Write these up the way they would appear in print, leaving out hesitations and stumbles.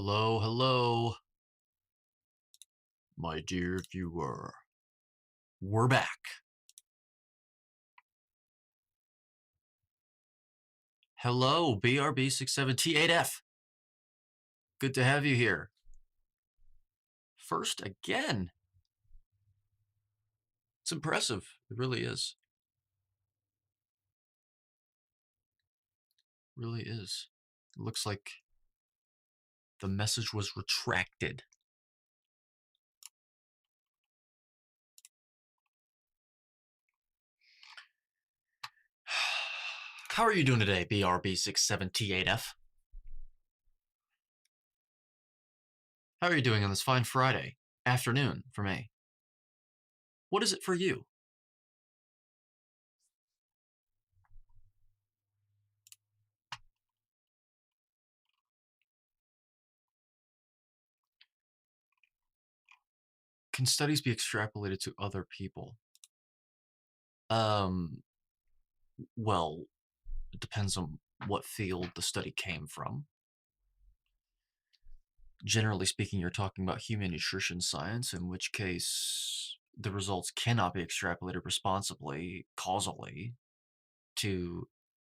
Hello, hello, my dear viewer. We're back. Hello, BRB67T8F. Good to have you here. First again. It's impressive. It really is. It really is. It looks like the message was retracted. How are you doing today, BRB67T8F? How are you doing on this fine Friday afternoon for me? What is it for you? Can studies be extrapolated to other people? Well, it depends on what field the study came from. Generally speaking, you're talking about human nutrition science, in which case the results cannot be extrapolated responsibly, causally, to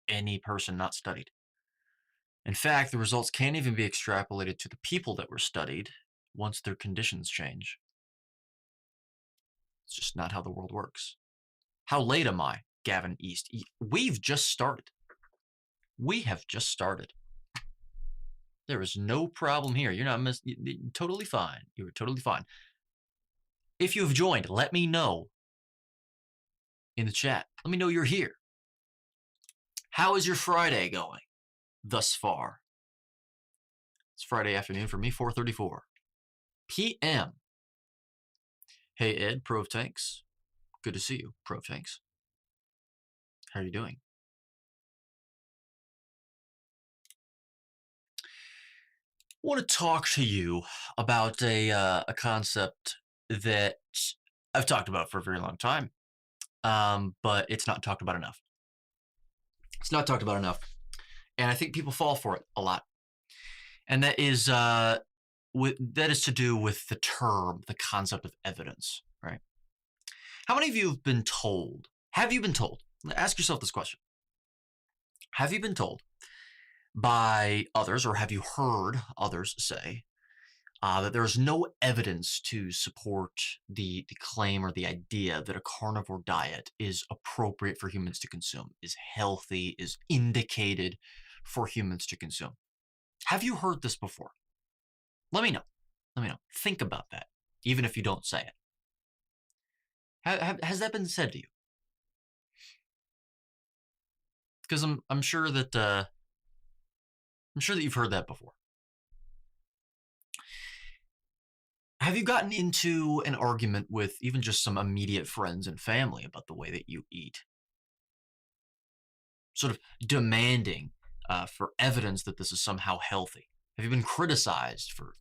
any person not studied. In fact, the results can't even be extrapolated to the people that were studied once their conditions change. It's just not how the world works. How late am I, Gavin East? We've just started. We have just started. There is no problem here. You're not totally fine. You were totally fine. If you have joined, let me know in the chat. Let me know you're here. How is your Friday going thus far? It's Friday afternoon for me, 4:34 p.m. Hey, Ed, Prov Tanks. Good to see you, Prov Tanks. How are you doing? I want to talk to you about a concept that I've talked about for a very long time, but it's not talked about enough. It's not talked about enough, and I think people fall for it a lot. And that is to do with the term, the concept of evidence, right? How many of you have been told? Have you been told? Ask yourself this question. Have you been told by others, or have you heard others say that there's no evidence to support the claim or the idea that a carnivore diet is appropriate for humans to consume, is healthy, is indicated for humans to consume? Have you heard this before? Let me know. Let me know. Think about that, even if you don't say it. Has that been said to you? Because I'm sure that you've heard that before. Have you gotten into an argument with even just some immediate friends and family about the way that you eat? Sort of demanding for evidence that this is somehow healthy. Have you been criticized for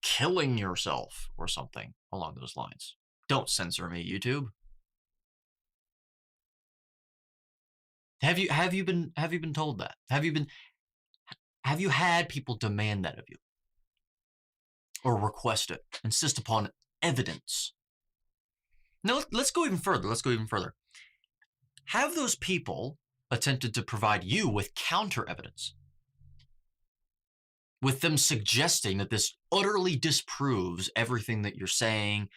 killing yourself or something along those lines? Don't censor me, YouTube. Have you been told that? Have you had people demand that of you? Or request it, insist upon evidence? No, let's go even further. Have those people attempted to provide you with counter evidence? With them suggesting that this utterly disproves everything that you're saying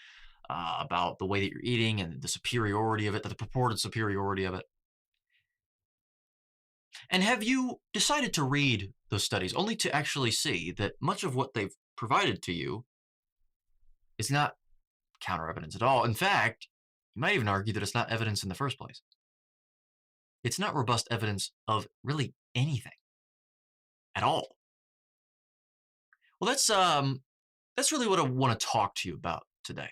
about the way that you're eating and the superiority of it, the purported superiority of it. And have you decided to read those studies only to actually see that much of what they've provided to you is not counter evidence at all? In fact, you might even argue that it's not evidence in the first place. It's not robust evidence of really anything at all. Well, that's really what I want to talk to you about today.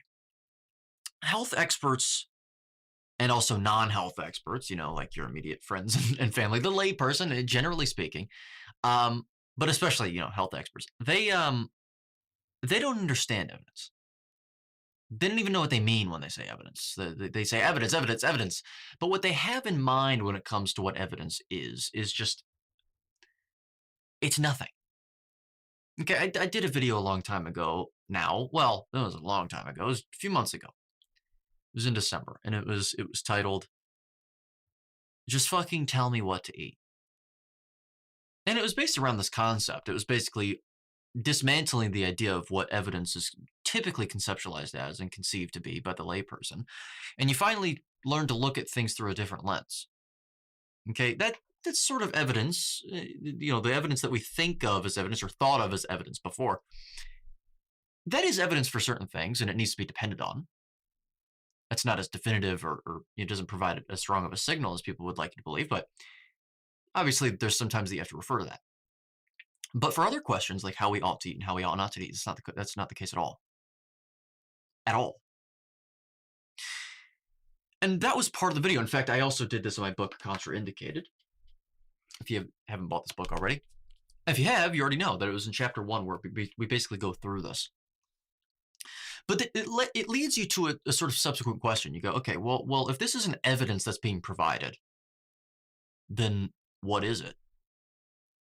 Health experts and also non-health experts, like your immediate friends and family, the layperson, generally speaking, but especially, health experts, they don't understand evidence. They don't even know what they mean when they say evidence. They say evidence, evidence, evidence. But what they have in mind when it comes to what evidence is just, it's nothing. Okay, I did a video a long time ago now. Well, it was a long time ago. It was a few months ago. It was in December, and it was titled "Just Fucking Tell Me What to Eat," and it was based around this concept. It was basically dismantling the idea of what evidence is typically conceptualized as and conceived to be by the layperson, and you finally learn to look at things through a different lens. Okay, that's sort of evidence. The evidence that we think of as evidence or thought of as evidence before. That is evidence for certain things, and it needs to be depended on. That's not as definitive or it doesn't provide as strong of a signal as people would like you to believe, but obviously there's sometimes that you have to refer to that. But for other questions like how we ought to eat and how we ought not to eat, that's not the case at all. At all. And that was part of the video. In fact, I also did this in my book, Contraindicated. If you haven't bought this book already. If you have, you already know that it was in chapter 1 where we basically go through this. But it leads you to a sort of subsequent question. You go, okay, well, if this isn't evidence that's being provided, then what is it?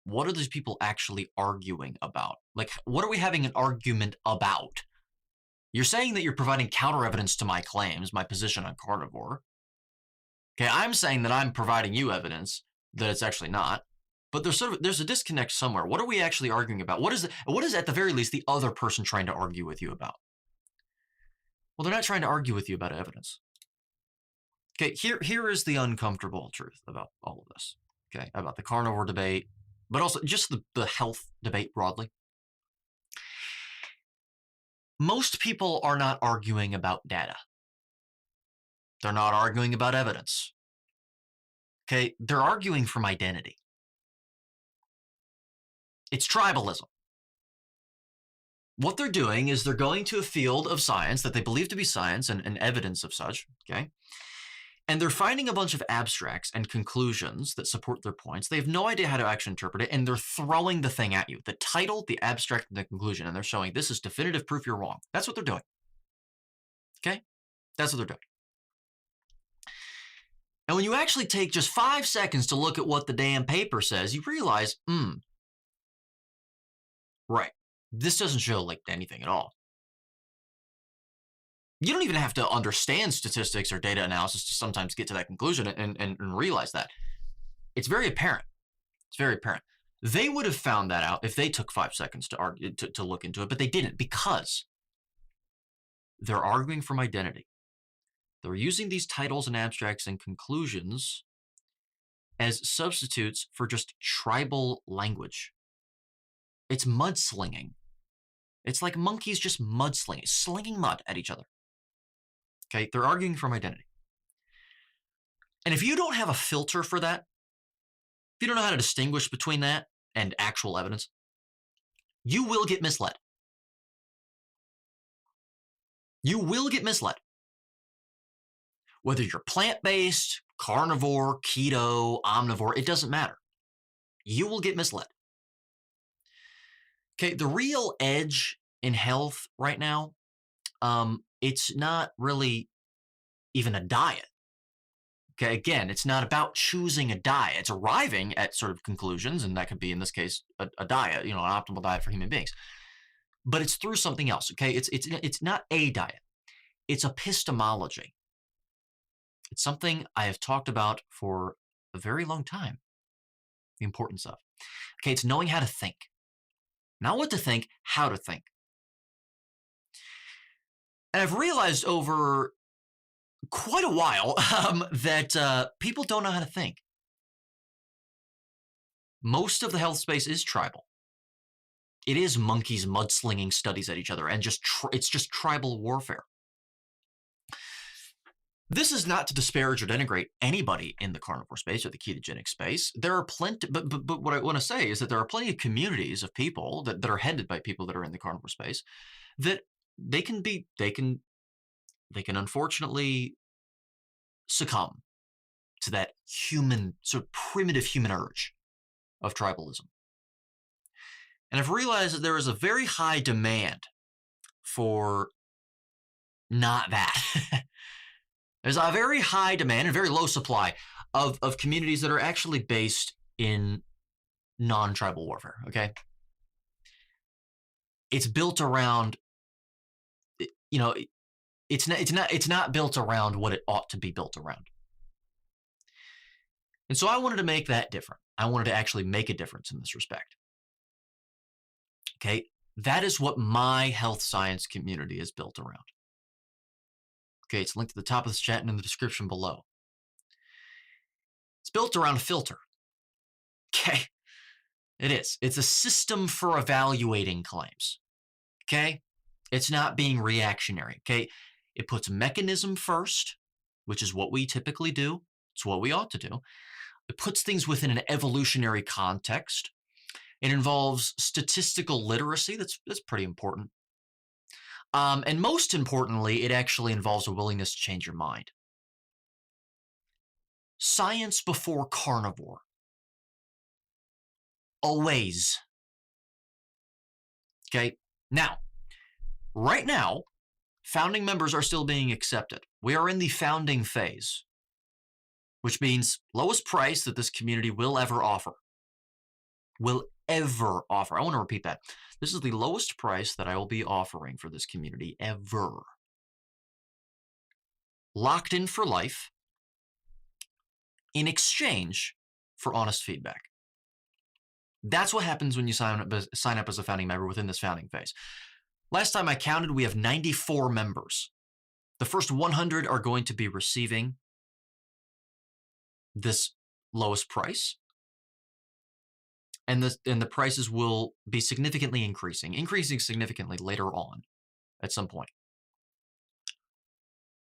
What are these people actually arguing about? Like, what are we having an argument about? You're saying that you're providing counter evidence to my claims, my position on carnivore. Okay, I'm saying that I'm providing you evidence that it's actually not. But there's a disconnect somewhere. What are we actually arguing about? What is at the very least the other person trying to argue with you about? Well, they're not trying to argue with you about evidence. Okay, here is the uncomfortable truth about all of this. Okay, about the carnivore debate, but also just the health debate broadly. Most people are not arguing about data. They're not arguing about evidence. Okay, they're arguing from identity. It's tribalism. What they're doing is they're going to a field of science that they believe to be science and evidence of such, okay? And they're finding a bunch of abstracts and conclusions that support their points. They have no idea how to actually interpret it, and they're throwing the thing at you. The title, the abstract, and the conclusion, and they're showing this is definitive proof you're wrong. That's what they're doing. Okay? That's what they're doing. And when you actually take just 5 seconds to look at what the damn paper says, you realize, right, this doesn't show like anything at all. You don't even have to understand statistics or data analysis to sometimes get to that conclusion and realize that. It's very apparent. It's very apparent. They would have found that out if they took 5 seconds to argue, to look into it, but they didn't because they're arguing from identity. They're using these titles and abstracts and conclusions as substitutes for just tribal language. It's mudslinging. It's like monkeys just mudslinging, slinging mud at each other. Okay, they're arguing from identity. And if you don't have a filter for that, if you don't know how to distinguish between that and actual evidence, you will get misled. You will get misled. Whether you're plant-based, carnivore, keto, omnivore, it doesn't matter. You will get misled. Okay, the real edge in health right now, it's not really even a diet. Okay, again, it's not about choosing a diet. It's arriving at sort of conclusions, and that could be, in this case, a diet, an optimal diet for human beings. But it's through something else, okay? It's not a diet. It's epistemology. It's something I have talked about for a very long time, the importance of. Okay, it's knowing how to think. Not what to think, how to think. And I've realized over quite a while that people don't know how to think. Most of the health space is tribal. It is monkeys mudslinging studies at each other, and it's just tribal warfare. This is not to disparage or denigrate anybody in the carnivore space or the ketogenic space. There are plenty, but what I want to say is that there are plenty of communities of people that are headed by people that are in the carnivore space that they can unfortunately succumb to that human, sort of primitive human urge of tribalism. And I've realized that there is a very high demand for not that. There's a very high demand and very low supply of communities that are actually based in non-tribal warfare, okay? It's built around, you know, it's not built around what it ought to be built around. And so I wanted to make that different. I wanted to actually make a difference in this respect. Okay, that is what my health science community is built around. Okay, it's linked at the top of this chat and in the description below. It's built around a filter. Okay, it is. It's a system for evaluating claims. Okay, it's not being reactionary. Okay, it puts mechanism first, which is what we typically do. It's what we ought to do. It puts things within an evolutionary context. It involves statistical literacy. That's pretty important. And most importantly, it actually involves a willingness to change your mind. Science before carnivore. Always. Okay. Now, right now, founding members are still being accepted. We are in the founding phase, which means lowest price that this community will ever offer. Will ever offer. I want to repeat that. This is the lowest price that I will be offering for this community ever. Locked in for life in exchange for honest feedback. That's what happens when you sign up as a founding member within this founding phase. Last time I counted, we have 94 members. The first 100 are going to be receiving this lowest price. And the prices will be significantly increasing significantly later on at some point.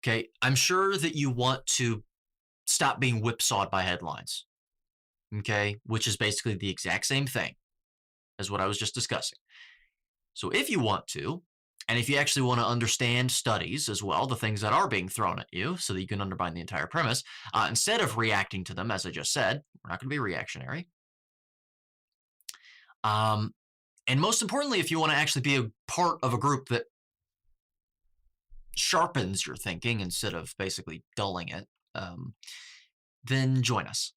Okay, I'm sure that you want to stop being whipsawed by headlines. Okay, which is basically the exact same thing as what I was just discussing. So if you want to, and if you actually want to understand studies as well, the things that are being thrown at you so that you can undermine the entire premise, instead of reacting to them, as I just said, we're not going to be reactionary. And most importantly, if you want to actually be a part of a group that sharpens your thinking instead of basically dulling it, then join us.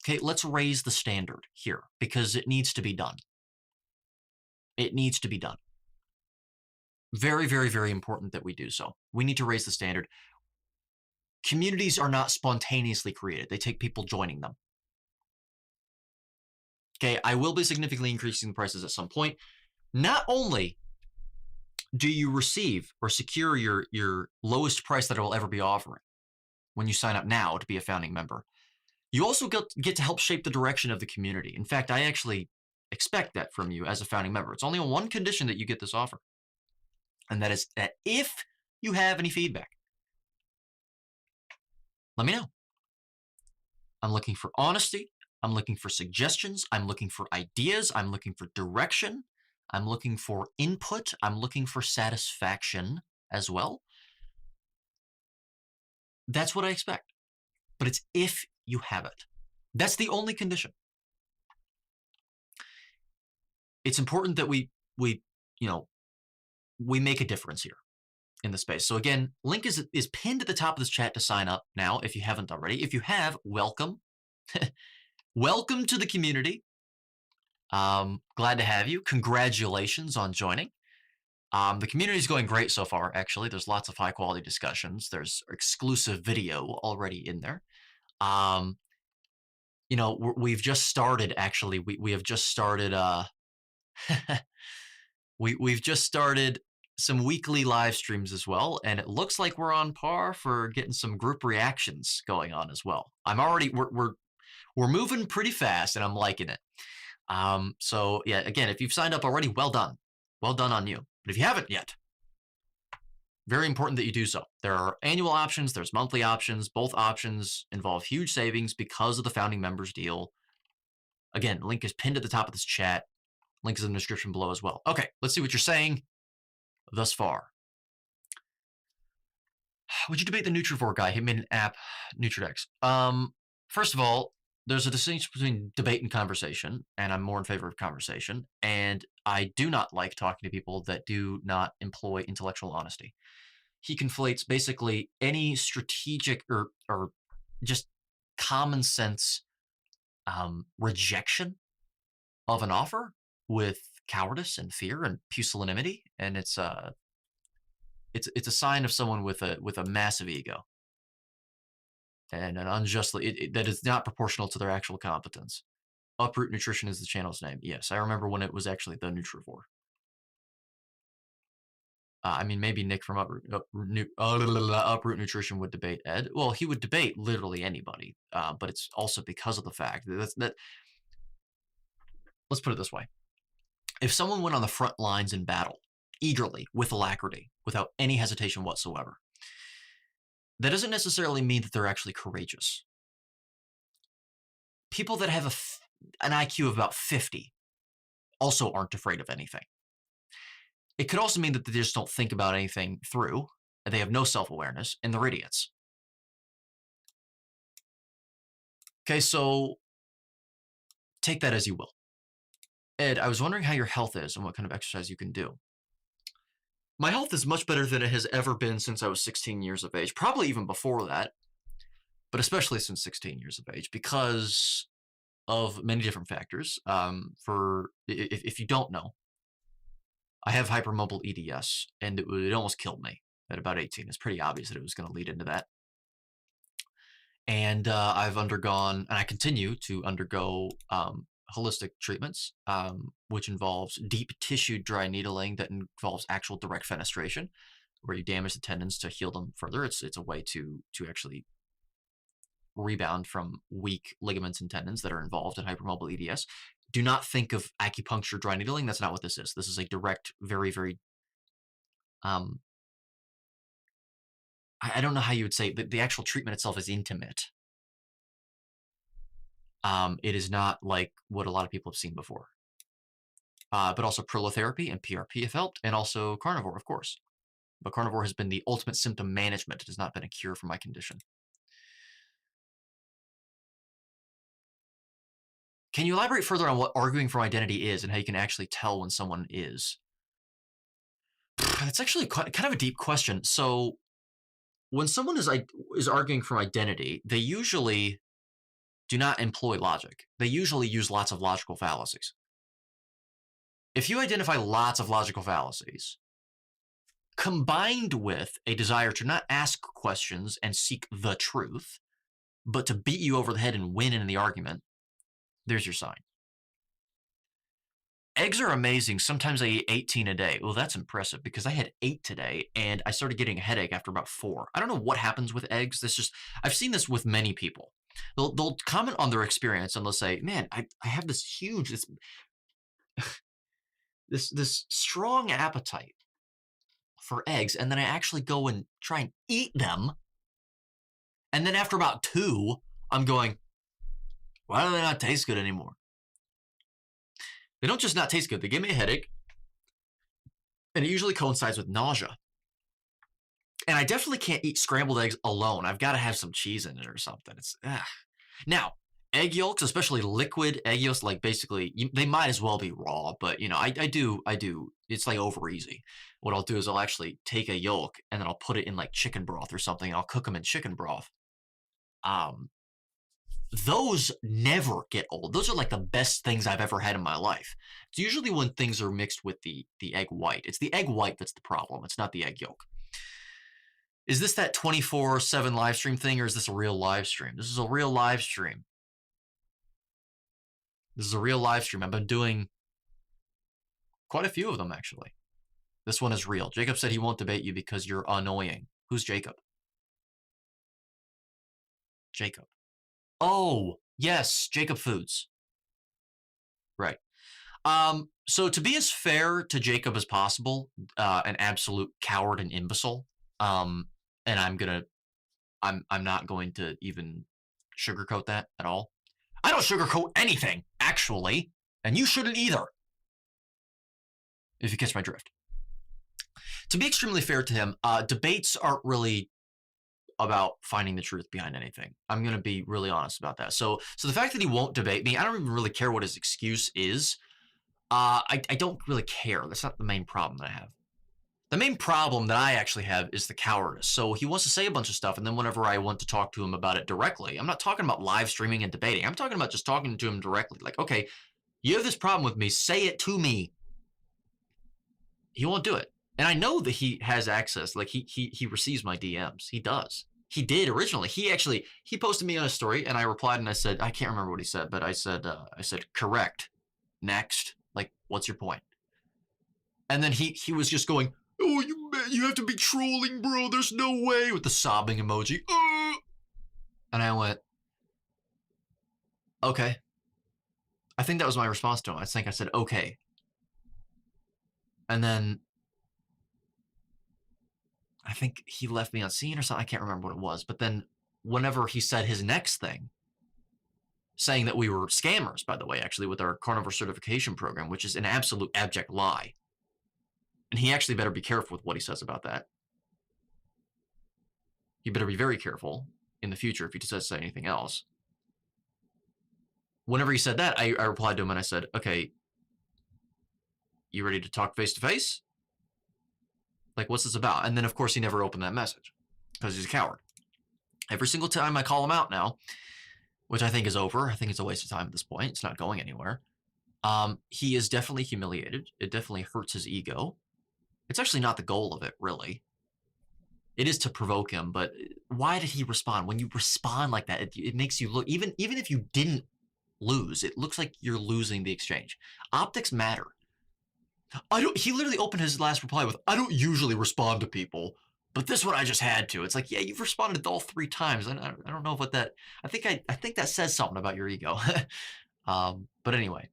Okay, let's raise the standard here because it needs to be done. It needs to be done. Very, very, very important that we do so. We need to raise the standard. Communities are not spontaneously created. They take people joining them. Okay, I will be significantly increasing the prices at some point. Not only do you receive or secure your lowest price that I will ever be offering when you sign up now to be a founding member, you also get to help shape the direction of the community. In fact, I actually expect that from you as a founding member. It's only on one condition that you get this offer, and that is that if you have any feedback, let me know. I'm looking for honesty. I'm looking for suggestions. I'm looking for ideas. I'm looking for direction. I'm looking for input. I'm looking for satisfaction as well. That's what I expect. But it's if you have it. That's the only condition. It's important that we make a difference here in the space. So again, link is pinned at the top of this chat to sign up now if you haven't already. If you have, welcome. Welcome to the community. Glad to have you. Congratulations on joining. The community is going great so far, actually. There's lots of high quality discussions. There's exclusive video already in there. We've just started, actually. We have just started, we've just started some weekly live streams as well, and it looks like we're on par for getting some group reactions going on as well. We're moving pretty fast, and I'm liking it. So yeah, again, if you've signed up already, well done on you. But if you haven't yet, very important that you do so. There are annual options, there's monthly options. Both options involve huge savings because of the founding members deal. Again, link is pinned at the top of this chat. Link is in the description below as well. Okay, let's see what you're saying thus far. Would you debate the Nutrivore guy? He made an app, Nutridex. First of all, there's a distinction between debate and conversation, and I'm more in favor of conversation. And I do not like talking to people that do not employ intellectual honesty. He conflates basically any strategic or just common sense rejection of an offer with cowardice and fear and pusillanimity, and it's a sign of someone with a massive ego and an unjustly that is not proportional to their actual competence. Uproot Nutrition is the channel's name. Yes, I remember when it was actually the Nutrivore. I mean, maybe Nick from Uproot Nutrition would debate Ed. Well, he would debate literally anybody, but it's also because of the fact that let's put it this way. If someone went on the front lines in battle, eagerly, with alacrity, without any hesitation whatsoever, that doesn't necessarily mean that they're actually courageous. People that have an IQ of about 50 also aren't afraid of anything. It could also mean that they just don't think about anything through, and they have no self-awareness, and they're idiots. Okay, so take that as you will. Ed, I was wondering how your health is and what kind of exercise you can do. My health is much better than it has ever been since I was 16 years of age, probably even before that, but especially since 16 years of age because of many different factors. If you don't know, I have hypermobile EDS, and it almost killed me at about 18. It's pretty obvious that it was going to lead into that. And I've undergone, and I continue to undergo holistic treatments, which involves deep tissue dry needling that involves actual direct fenestration, where you damage the tendons to heal them further. It's a way to actually rebound from weak ligaments and tendons that are involved in hypermobile EDS. Do not think of acupuncture dry needling. That's not what this is. This is a direct, very, very, I don't know how you would say, but the actual treatment itself is intimate. It is not like what a lot of people have seen before. But also prolotherapy and PRP have helped, and also carnivore, of course. But carnivore has been the ultimate symptom management. It has not been a cure for my condition. Can you elaborate further on what arguing for identity is and how you can actually tell when someone is? That's actually kind of a deep question. So when someone is arguing for identity, they usually do not employ logic. They usually use lots of logical fallacies. If you identify lots of logical fallacies, combined with a desire to not ask questions and seek the truth, but to beat you over the head and win in the argument, there's your sign. Eggs are amazing. Sometimes I eat 18 a day. Well, that's impressive because I had 8 today and I started getting a headache after about 4. I don't know what happens with eggs. I've seen this with many people. They'll comment on their experience and they'll say, man, I have this huge, this strong appetite for eggs. And then I actually go and try and eat them. And then after about 2, I'm going, why do they not taste good anymore? They don't just not taste good. They give me a headache. And it usually coincides with nausea. And I definitely can't eat scrambled eggs alone. I've got to have some cheese in it or something. Now, egg yolks, especially liquid egg yolks, like basically, they might as well be raw. But, I do. It's like over easy. What I'll do is I'll actually take a yolk and then I'll put it in like chicken broth or something. And I'll cook them in chicken broth. Those never get old. Those are like the best things I've ever had in my life. It's usually when things are mixed with the egg white. It's the egg white that's the problem. It's not the egg yolk. Is this that 24/7 live stream thing, or is this a real live stream? This is a real live stream. This is a real live stream. I've been doing quite a few of them, actually. This one is real. Jacob said he won't debate you because you're annoying. Who's Jacob? Jacob. Oh, yes, Jacob Foods. Right. So to be as fair to Jacob as possible, an absolute coward and imbecile, and I'm not going to even sugarcoat that at all. I don't sugarcoat anything, actually, and you shouldn't either, if you catch my drift. To be extremely fair to him, debates aren't really about finding the truth behind anything. I'm going to be really honest about that. So the fact that he won't debate me, I don't even really care what his excuse is. I don't really care. That's not the main problem that I have. The main problem that I actually have is the cowardice. So he wants to say a bunch of stuff, and then whenever I want to talk to him about it directly, I'm not talking about live streaming and debating. I'm talking about just talking to him directly. Like, okay, you have this problem with me. Say it to me. He won't do it. And I know that he has access. Like he receives my DMs. He does. He did originally. He posted me on a story, and I replied and I said, I can't remember what he said, but I said correct. Next. Like, what's your point? And then he was just going, oh, you have to be trolling, bro. There's no way, with the sobbing emoji. And I went, okay. I think that was my response to him. I think I said, okay. And then I think he left me on scene or something. I can't remember what it was. But then whenever he said his next thing, saying that we were scammers, by the way, actually, with our carnivore certification program, which is an absolute abject lie. And he actually better be careful with what he says about that. He better be very careful in the future if he says anything else. Whenever he said that, I replied to him and I said, okay, you ready to talk face to face? Like, what's this about? And then, of course, he never opened that message because he's a coward. Every single time I call him out now, which I think is over, I think it's a waste of time at this point. It's not going anywhere. He is definitely humiliated. It definitely hurts his ego. It's actually not the goal of it, really. It is to provoke him, but why did he respond? When you respond like that, it makes you look, even if you didn't lose, it looks like you're losing the exchange. Optics matter. He literally opened his last reply with, I don't usually respond to people, but this one I just had to. It's like, yeah, you've responded all 3 times. I don't know what that, I think that says something about your ego. But anyway.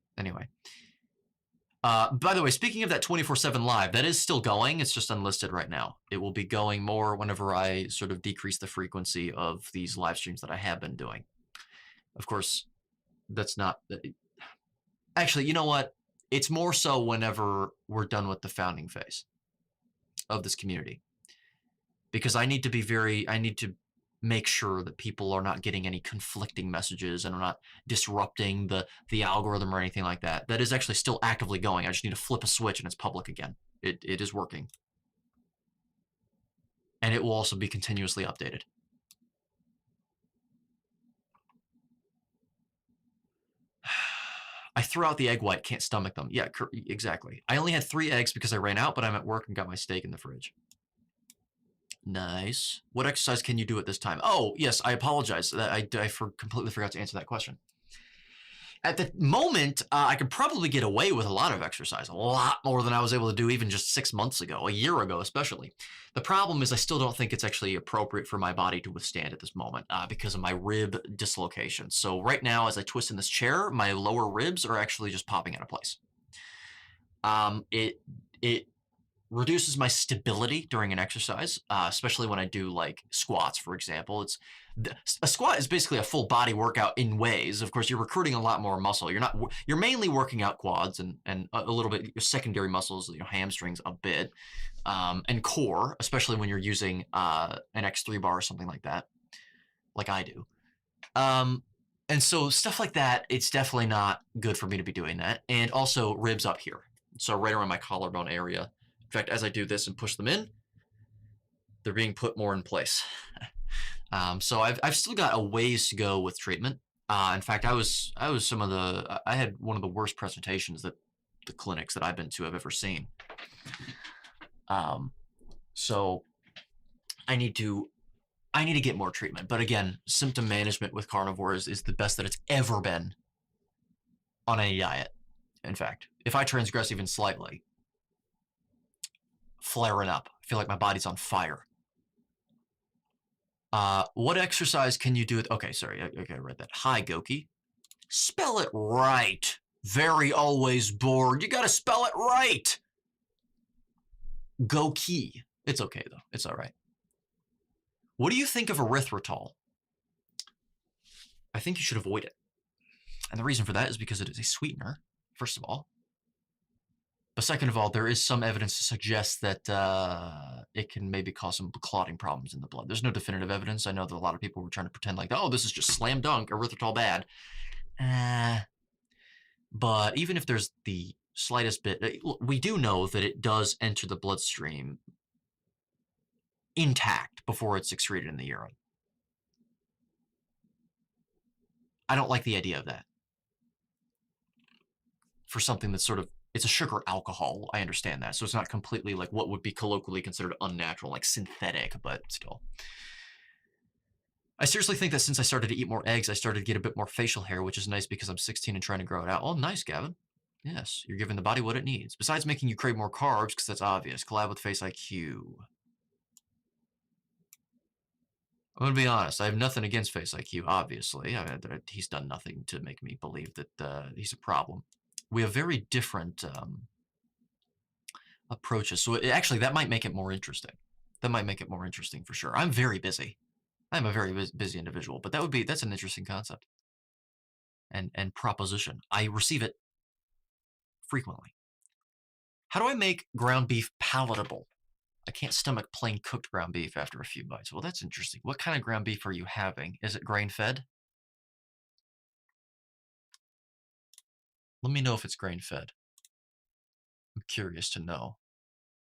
By the way, speaking of that 24/7 live, that is still going. It's just unlisted right now. It will be going more whenever I sort of decrease the frequency of these live streams that I have been doing. Of course, that's not... Actually, you know what? It's more so whenever we're done with the founding phase of this community. Because I need to make sure that people are not getting any conflicting messages and are not disrupting the algorithm or anything like that. That is actually still actively going. I just need to flip a switch and it's public again. It is working. And it will also be continuously updated. I threw out the egg white, can't stomach them. Yeah, exactly. I only had 3 eggs because I ran out, but I'm at work and got my steak in the fridge. Nice. What exercise can you do at this time? Oh, yes, I apologize. I completely forgot to answer that question. At the moment, I could probably get away with a lot of exercise, a lot more than I was able to do even just 6 months ago, a year ago especially. The problem is I still don't think it's actually appropriate for my body to withstand at this moment because of my rib dislocation. So right now, as I twist in this chair, my lower ribs are actually just popping out of place. It reduces my stability during an exercise, especially when I do like squats, for example. A squat is basically a full body workout in ways. Of course, you're recruiting a lot more muscle. You're mainly working out quads and a little bit your secondary muscles, your hamstrings a bit, and core, especially when you're using an X3 bar or something like that, like I do. And so stuff like that, it's definitely not good for me to be doing that. And also ribs up here, so right around my collarbone area. In fact, as I do this and push them in, they're being put more in place. So I've still got a ways to go with treatment. In fact, I had one of the worst presentations that the clinics that I've been to have ever seen. So I need to get more treatment. But again, symptom management with carnivores is the best that it's ever been on any diet. In fact, if I transgress even slightly, flaring up. I feel like my body's on fire. What exercise can you do? Okay, sorry. Okay, I read that. Hi, Goki. Spell it right. Very always bored. You gotta spell it right. Goki. It's okay, though. It's all right. What do you think of erythritol? I think you should avoid it. And the reason for that is because it is a sweetener, first of all. But second of all, there is some evidence to suggest that it can maybe cause some clotting problems in the blood. There's no definitive evidence. I know that a lot of people were trying to pretend like, oh, this is just slam dunk, erythritol bad. But even if there's the slightest bit, we do know that it does enter the bloodstream intact before it's excreted in the urine. I don't like the idea of that for something that's sort of It's a sugar alcohol. I understand that. So it's not completely like what would be colloquially considered unnatural, like synthetic, but still. I seriously think that since I started to eat more eggs, I started to get a bit more facial hair, which is nice because I'm 16 and trying to grow it out. Oh, nice, Gavin. Yes, you're giving the body what it needs. Besides making you crave more carbs, because that's obvious. Collab with Face IQ. I'm going to be honest. I have nothing against Face IQ, obviously. He's done nothing to make me believe that he's a problem. We have very different approaches. So actually, that might make it more interesting. That might make it more interesting for sure. I'm very busy. I'm a very busy individual, but that's an interesting concept and proposition. I receive it frequently. How do I make ground beef palatable? I can't stomach plain cooked ground beef after a few bites. Well, that's interesting. What kind of ground beef are you having? Is it grain-fed? Let me know if it's grain-fed. I'm curious to know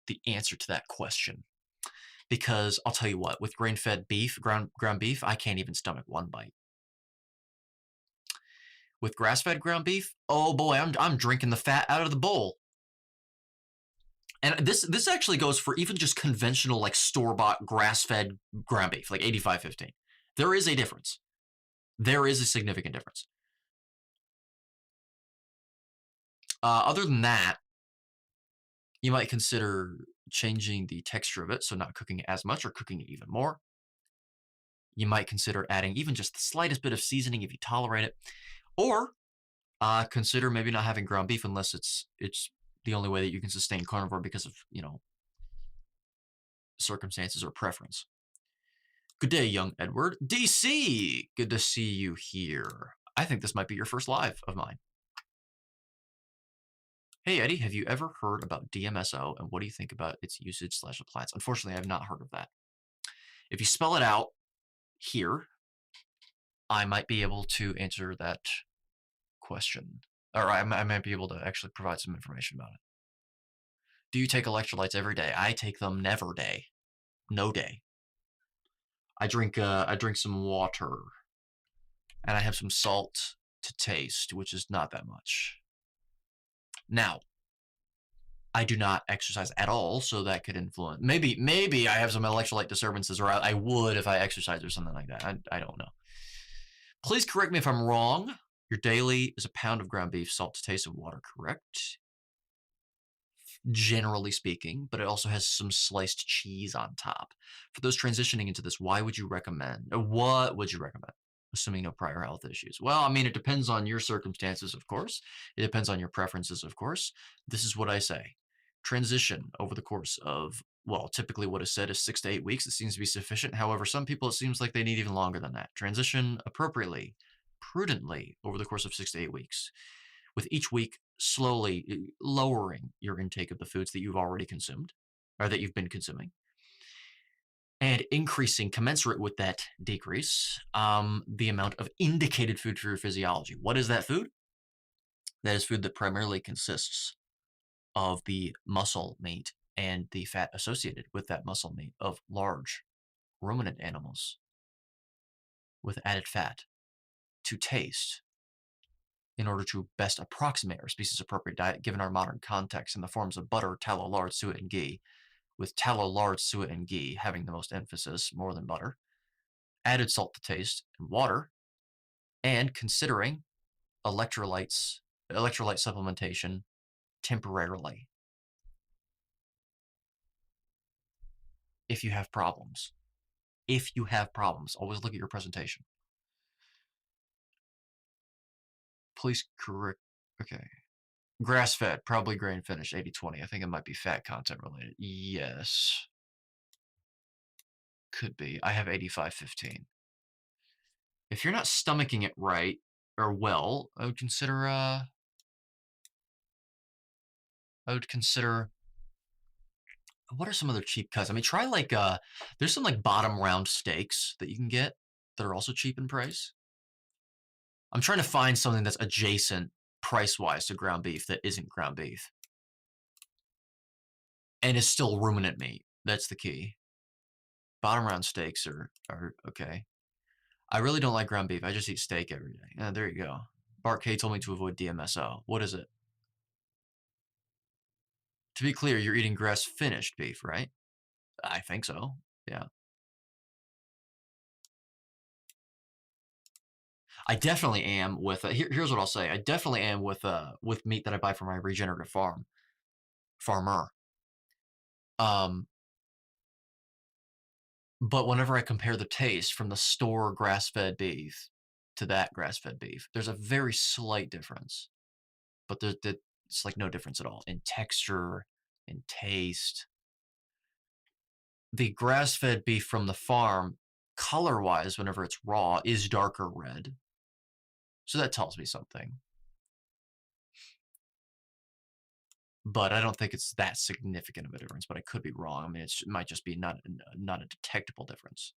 the answer to that question. Because I'll tell you what, with grain-fed beef, ground beef, I can't even stomach one bite. With grass-fed ground beef, oh boy, I'm drinking the fat out of the bowl. And this actually goes for even just conventional like store-bought grass-fed ground beef, like 85-15. There is a difference. There is a significant difference. Other than that, you might consider changing the texture of it, so not cooking it as much or cooking it even more. You might consider adding even just the slightest bit of seasoning if you tolerate it. Or consider maybe not having ground beef unless it's the only way that you can sustain carnivore because of, circumstances or preference. Good day, young Edward. DC! Good to see you here. I think this might be your first live of mine. Hey, Eddie, have you ever heard about DMSO, and what do you think about its usage / appliance? Unfortunately, I have not heard of that. If you spell it out here, I might be able to answer that question. Or I might be able to actually provide some information about it. Do you take electrolytes every day? I take them never day. No day. I drink some water. And I have some salt to taste, which is not that much. Now, I do not exercise at all, so that could influence. Maybe I have some electrolyte disturbances, or I would if I exercise or something like that. I don't know. Please correct me if I'm wrong. Your daily is a pound of ground beef, salt to taste, and water, correct? Generally speaking, but it also has some sliced cheese on top. For those transitioning into this, what would you recommend? Assuming no prior health issues. Well, I mean, it depends on your circumstances, of course. It depends on your preferences, of course. This is what I say. Transition over the course of, well, typically what is said is 6 to 8 weeks. It seems to be sufficient. However, some people, it seems like they need even longer than that. Transition appropriately, prudently over the course of 6 to 8 weeks. With each week slowly lowering your intake of the foods that you've already consumed, or that you've been consuming, and increasing commensurate with that decrease the amount of indicated food for your physiology. What is that food? That is food that primarily consists of the muscle meat and the fat associated with that muscle meat of large ruminant animals with added fat to taste in order to best approximate our species appropriate diet given our modern context in the forms of butter, tallow, lard, suet, and ghee, with tallow, lard, suet, and ghee having the most emphasis, more than butter, added salt to taste, and water, and considering electrolyte supplementation temporarily if you have problems. If you have problems, always look at your presentation. Please correct. Okay. Grass-fed, probably grain-finished, 80-20. I think it might be fat content related. Yes. Could be. I have 85-15. If you're not stomaching it right or well, I would consider what are some other cheap cuts? I mean, try like there's some like bottom round steaks that you can get that are also cheap in price. I'm trying to find something that's adjacent price-wise to ground beef that isn't ground beef and is still ruminant meat. That's the key. Bottom round steaks are okay. I really don't like ground beef. I just eat steak every day. There you go. Bart K told me to avoid DMSO. What is it? To be clear, you're eating grass-finished beef, right? I think so. Yeah. I definitely am with here's what I'll say. I definitely am with meat that I buy from my regenerative farmer. Um, but whenever I compare the taste from the store grass-fed beef to that grass-fed beef, there's a very slight difference. But it's like no difference at all in texture, in taste. The grass-fed beef from the farm, color-wise, whenever it's raw, is darker red. So that tells me something. But I don't think it's that significant of a difference, but I could be wrong. I mean, it might just be not a detectable difference.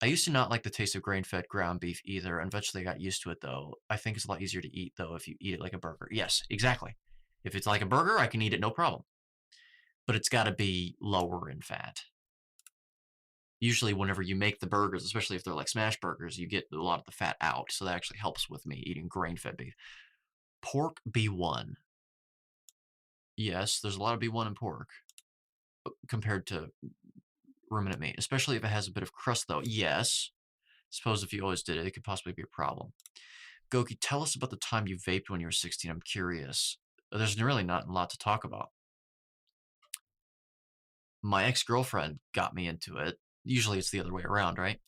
I used to not like the taste of grain-fed ground beef either, and eventually I got used to it, though. I think it's a lot easier to eat, though, if you eat it like a burger. Yes, exactly. If it's like a burger, I can eat it no problem. But it's got to be lower in fat. Usually, whenever you make the burgers, especially if they're like smash burgers, you get a lot of the fat out, so that actually helps with me eating grain-fed beef. Pork B1. Yes, there's a lot of B1 in pork compared to ruminant meat, especially if it has a bit of crust, though. Yes. Suppose if you always did it, it could possibly be a problem. Goki, tell us about the time you vaped when you were 16. I'm curious. There's really not a lot to talk about. My ex-girlfriend got me into it. Usually it's the other way around, right?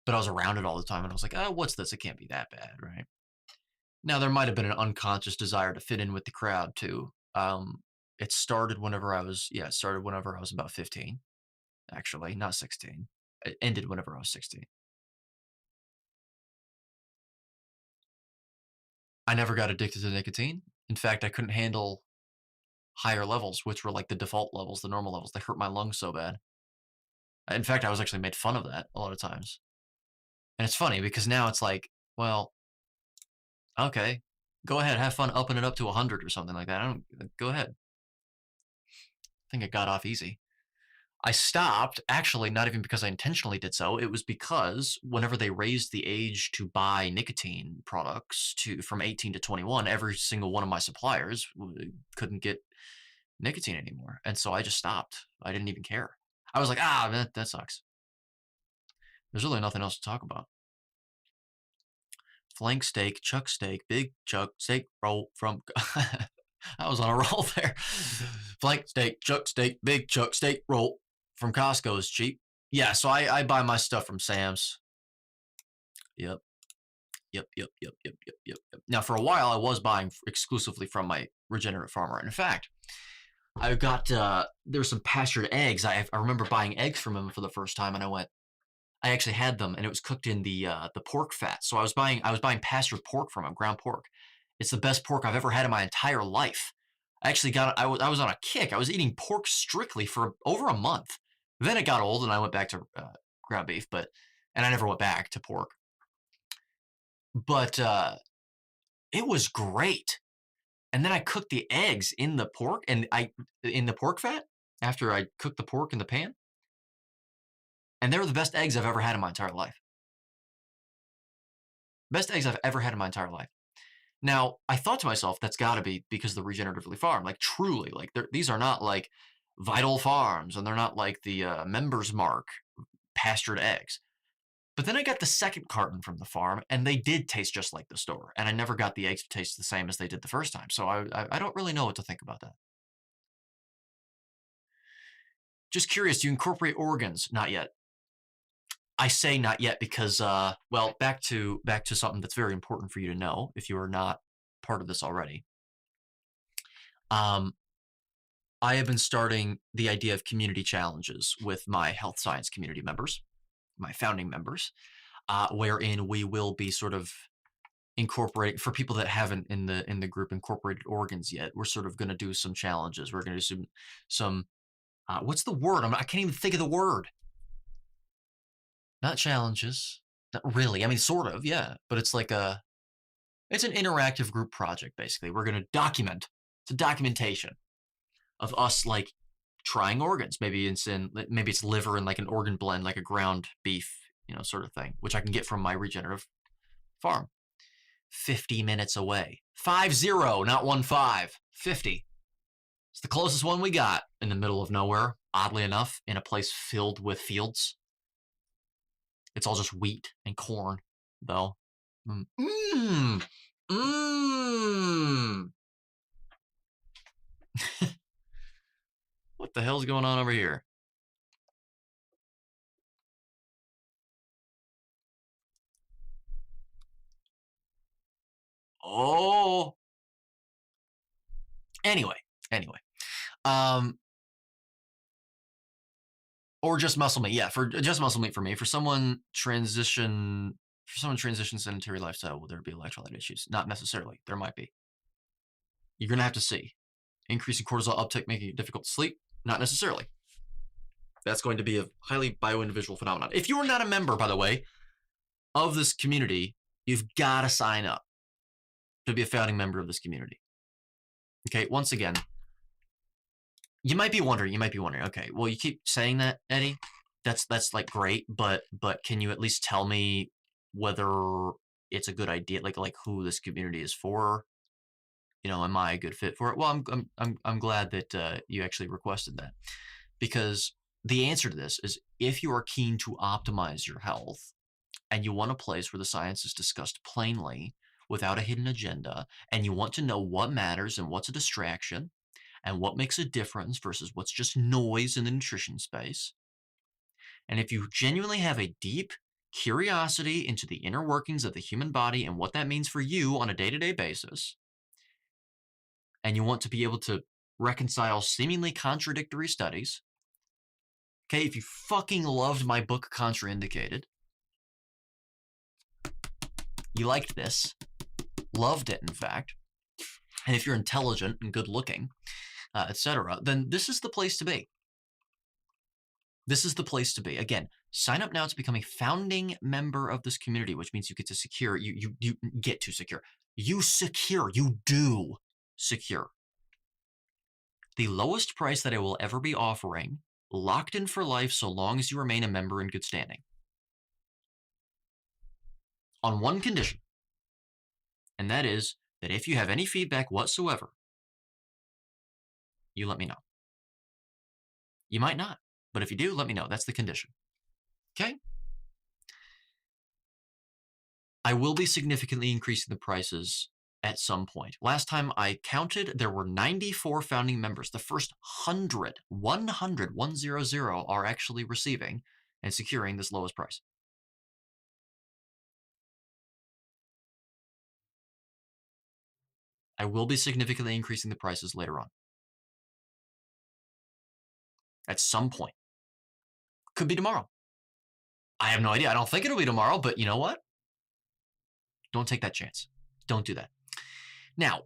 But I was around it all the time, and I was like, oh, what's this? It can't be that bad, right? Now, there might have been an unconscious desire to fit in with the crowd, too. It started whenever it started whenever I was about 15, actually, not 16. It ended whenever I was 16. I never got addicted to nicotine. In fact, I couldn't handle higher levels, which were like the default levels, the normal levels. They hurt my lungs so bad. In fact, I was actually made fun of that a lot of times. And it's funny because now it's like, well, okay, go ahead, have fun upping it up to 100 or something like that. I don't go ahead. I think it got off easy. I stopped, actually, not even because I intentionally did so. It was because whenever they raised the age to buy nicotine products from 18 to 21, every single one of my suppliers couldn't get nicotine anymore. And so I just stopped. I didn't even care. I was like, that sucks. There's really nothing else to talk about. Flank steak, chuck steak, big chuck steak roll from. I was on a roll there. Flank steak, chuck steak, big chuck steak roll from Costco is cheap. Yeah, so I buy my stuff from Sam's. Yep. Now, for a while, I was buying exclusively from my regenerative farmer. And in fact, I got there's some pastured eggs. I remember buying eggs from him for the first time, and I actually had them, and it was cooked in the pork fat. So I was buying pastured pork from him, ground pork. It's the best pork I've ever had in my entire life. I actually I was on a kick. I was eating pork strictly for over a month. Then it got old, and I went back to ground beef, and I never went back to pork. But it was great. And then I cooked the eggs in the pork in the pork fat after I cooked the pork in the pan. And they were the best eggs I've ever had in my entire life. Best eggs I've ever had in my entire life. Now, I thought to myself, that's got to be because they're regeneratively farmed. Like, truly, like these are not like Vital Farms, and they're not like the Members Mark pastured eggs. But then I got the second carton from the farm, and they did taste just like the store. And I never got the eggs to taste the same as they did the first time. So I don't really know what to think about that. Just curious, do you incorporate organs? Not yet. I say not yet because, well, back to something that's very important for you to know if you are not part of this already. I have been starting the idea of community challenges with my health science community members, my founding members, wherein we will be sort of incorporating for people that haven't in the group incorporated organs yet. We're sort of going to do some challenges. We're going to do some what's the word? I can't even think of the word. Not challenges. Not really. I mean, sort of, yeah. But it's like it's an interactive group project, basically. We're going to document. It's a documentation of us, like, trying organs. Maybe it's liver and, like, an organ blend, like a ground beef, sort of thing, which I can get from my regenerative farm. 50 minutes away. 50, not 15. 50. It's the closest one we got in the middle of nowhere, oddly enough, in a place filled with fields. It's all just wheat and corn, though. Mmm. Mmm. What the hell's going on over here? Oh. Anyway. Um, or just muscle meat. Yeah, for just muscle meat for me. For someone transition sedentary lifestyle, will there be electrolyte issues? Not necessarily. There might be. You're gonna have to see. Increasing cortisol uptake making it difficult to sleep? Not necessarily. That's going to be a highly bio-individual phenomenon. If you are not a member, by the way, of this community, you've got to sign up to be a founding member of this community. Okay, once again, you might be wondering, okay, well, you keep saying that, Eddie. That's like great, but can you at least tell me whether it's a good idea, like who this community is for? You know, am I a good fit for it? Well, I'm glad that you actually requested that, because the answer to this is if you are keen to optimize your health and you want a place where the science is discussed plainly without a hidden agenda, and you want to know what matters and what's a distraction and what makes a difference versus what's just noise in the nutrition space. And if you genuinely have a deep curiosity into the inner workings of the human body and what that means for you on a day-to-day basis, and you want to be able to reconcile seemingly contradictory studies, okay, if you fucking loved my book Contraindicated, you liked this, loved it, in fact, and if you're intelligent and good looking, etc., then this is the place to be. This is the place to be. Again, sign up now to become a founding member of this community, which means you get to secure, you get to secure, you do secure the lowest price that I will ever be offering, locked in for life so long as you remain a member in good standing. On one condition, and that is that if you have any feedback whatsoever, you let me know. You might not, but if you do, let me know. That's the condition. Okay? I will be significantly increasing the prices at some point. Last time I counted, there were 94 founding members. The first 100 are actually receiving and securing this lowest price. I will be significantly increasing the prices later on. At some point. Could be tomorrow. I have no idea. I don't think it'll be tomorrow, but you know what? Don't take that chance. Don't do that. Now,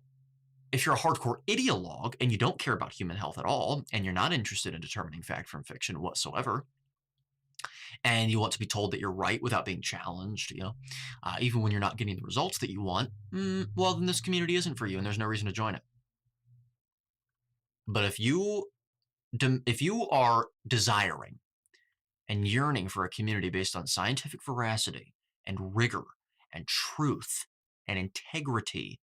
if you're a hardcore ideologue and you don't care about human health at all, and you're not interested in determining fact from fiction whatsoever, and you want to be told that you're right without being challenged, even when you're not getting the results that you want, well, then this community isn't for you, and there's no reason to join it. But if you are desiring and yearning for a community based on scientific veracity and rigor and truth and integrity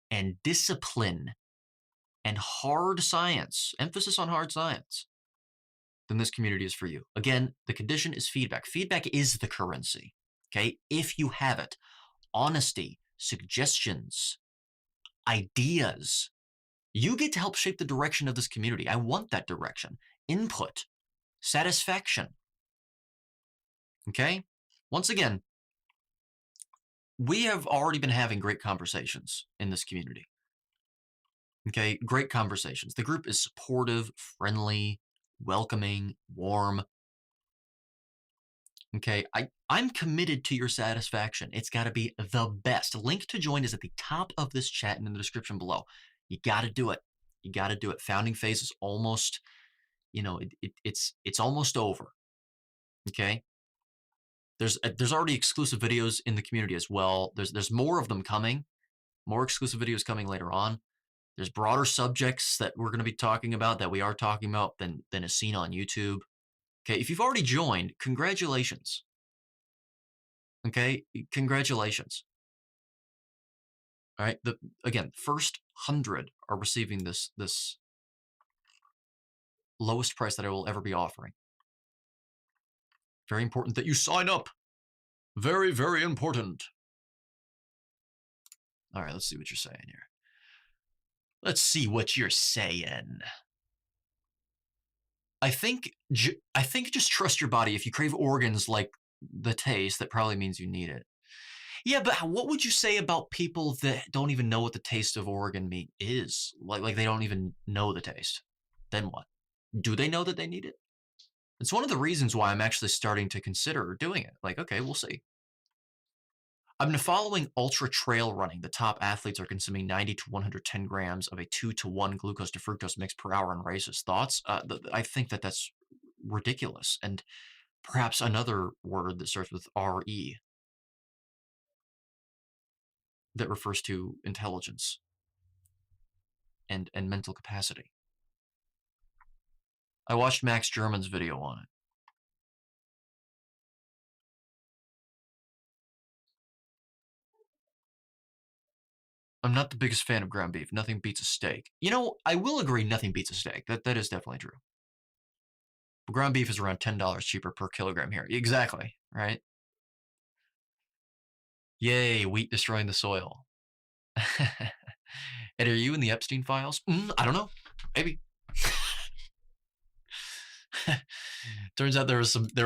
and discipline and hard science, emphasis on hard science, then this community is for you. Again, the condition is feedback. Feedback is the currency, okay? If you have it, honesty, suggestions, ideas, you get to help shape the direction of this community. I want that direction. Input, satisfaction, okay? Once again, we have already been having great conversations in this community. Okay, great conversations. The group is supportive, friendly, welcoming, warm. Okay, I'm committed to your satisfaction. It's got to be the best. Link to join is at the top of this chat and in the description below. You got to do it. You got to do it. Founding phase is almost, it's almost over. Okay. There's already exclusive videos in the community as well. There's more of them coming. More exclusive videos coming later on. There's broader subjects that we're going to be talking about, that we are talking about, than is seen on YouTube. Okay, if you've already joined, congratulations. Okay, congratulations. All right, again, first 100 are receiving this lowest price that I will ever be offering. Very important that you sign up. Very, very important. All right, let's see what you're saying here. Let's see what you're saying. I think just trust your body. If you crave organs like the taste, that probably means you need it. Yeah, but what would you say about people that don't even know what the taste of organ meat is? Like they don't even know the taste. Then what? Do they know that they need it? It's one of the reasons why I'm actually starting to consider doing it. Like, okay, we'll see. I've been following ultra trail running. The top athletes are consuming 90 to 110 grams of a 2-to-1 glucose to fructose mix per hour in races. Thoughts? I think that that's ridiculous. And perhaps another word that starts with RE that refers to intelligence and mental capacity. I watched Max German's video on it. I'm not the biggest fan of ground beef. Nothing beats a steak. You know, I will agree nothing beats a steak. That is definitely true. But ground beef is around $10 cheaper per kilogram here. Exactly, right? Yay, wheat destroying the soil. And are you in the Epstein files? I don't know. Maybe. Turns out there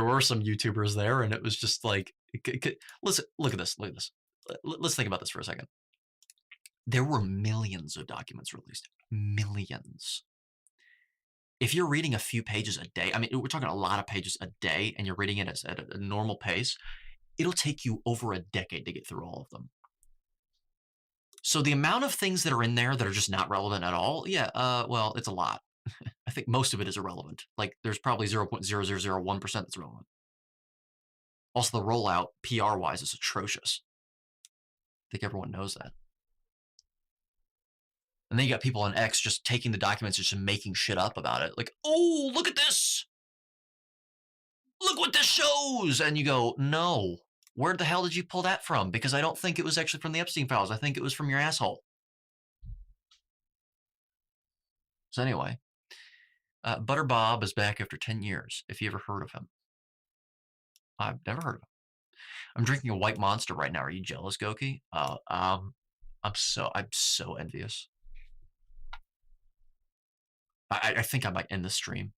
were some YouTubers there, and it was just like, listen, look at this. Let's think about this for a second. There were millions of documents released. Millions. If you're reading a few pages a day, I mean, we're talking a lot of pages a day, and you're reading it at a normal pace, it'll take you over a decade to get through all of them. So the amount of things that are in there that are just not relevant at all, yeah, well, it's a lot. I think most of it is irrelevant. Like, there's probably 0.0001% that's relevant. Also, the rollout, PR-wise, is atrocious. I think everyone knows that. And then you got people on X just taking the documents and just making shit up about it. Like, oh, look at this! Look what this shows! And you go, no. Where the hell did you pull that from? Because I don't think it was actually from the Epstein files. I think it was from your asshole. So anyway, Butter Bob is back after 10 years, if you ever heard of him. I've never heard of him. I'm drinking a White Monster right now. Are you jealous, Goki? I'm so envious. I think I might end the stream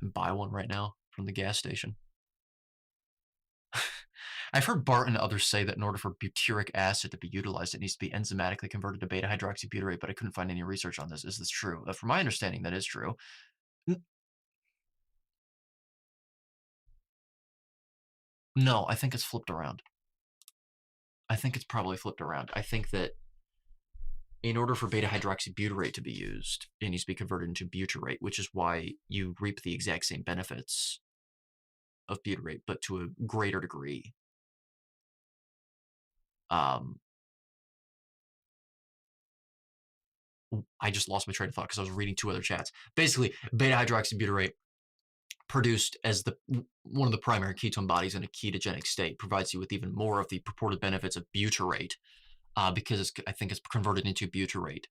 and buy one right now from the gas station. I've heard Bart and others say that in order for butyric acid to be utilized, it needs to be enzymatically converted to beta-hydroxybutyrate, but I couldn't find any research on this. Is this true? From my understanding, that is true. No, I think it's flipped around. I think it's probably flipped around. I think that in order for beta-hydroxybutyrate to be used, it needs to be converted into butyrate, which is why you reap the exact same benefits of butyrate, but to a greater degree. I just lost my train of thought because I was reading two other chats. Basically, beta-hydroxybutyrate produced as one of the primary ketone bodies in a ketogenic state provides you with even more of the purported benefits of butyrate because I think it's converted into butyrate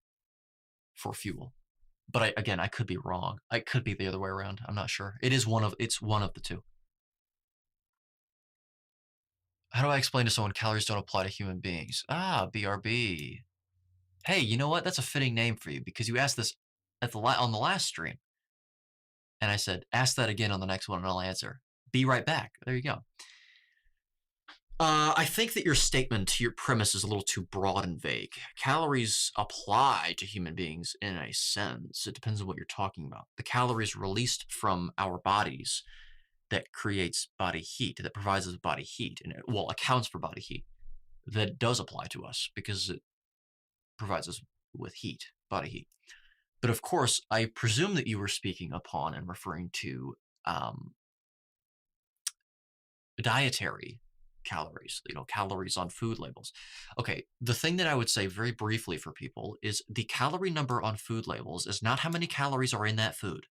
for fuel. But again, I could be wrong. I could be the other way around. I'm not sure. It's one of the two. How do I explain to someone calories don't apply to human beings? BRB. Hey, you know what? That's a fitting name for you because you asked this on the last stream. And I said, ask that again on the next one and I'll answer. Be right back. There you go. I think that your statement, your premise is a little too broad and vague. Calories apply to human beings in a sense. It depends on what you're talking about. The calories released from our bodies that creates body heat, that provides us body heat, and accounts for body heat, that does apply to us because it provides us with heat, body heat. But of course, I presume that you were speaking upon and referring to dietary calories, calories on food labels. Okay, the thing that I would say very briefly for people is the calorie number on food labels is not how many calories are in that food.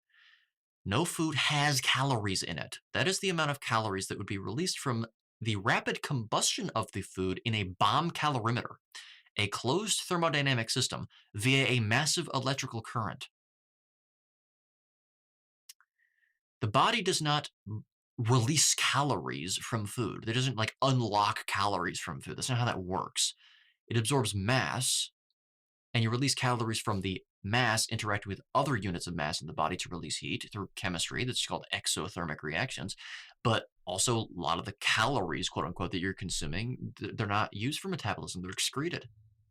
No food has calories in it. That is the amount of calories that would be released from the rapid combustion of the food in a bomb calorimeter, a closed thermodynamic system via a massive electrical current. The body does not release calories from food. It doesn't like unlock calories from food. That's not how that works. It absorbs mass, and you release calories from the mass interacting with other units of mass in the body to release heat through chemistry. That's called exothermic reactions. But also, a lot of the calories, quote unquote, that you're consuming, they're not used for metabolism. They're excreted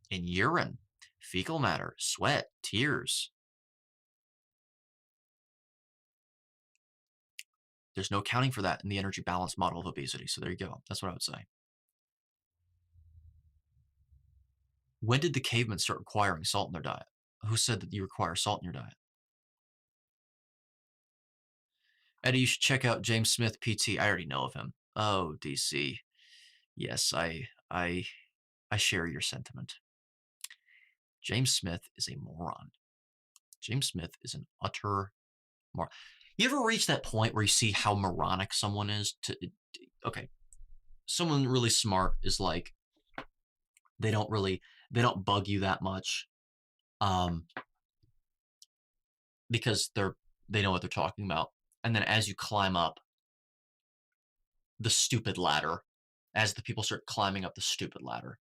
in urine, fecal matter, sweat, tears. There's no accounting for that in the energy balance model of obesity. So there you go. That's what I would say. When did the cavemen start requiring salt in their diet? Who said that you require salt in your diet? Eddie, you should check out James Smith PT. I already know of him. Oh, DC. Yes, I share your sentiment. James Smith is a moron. James Smith is an utter moron. You ever reach that point where you see how moronic someone is? Okay, someone really smart is like they don't bug you that much, because they know what they're talking about. And then as you climb up the stupid ladder, as the people start climbing up the stupid ladder,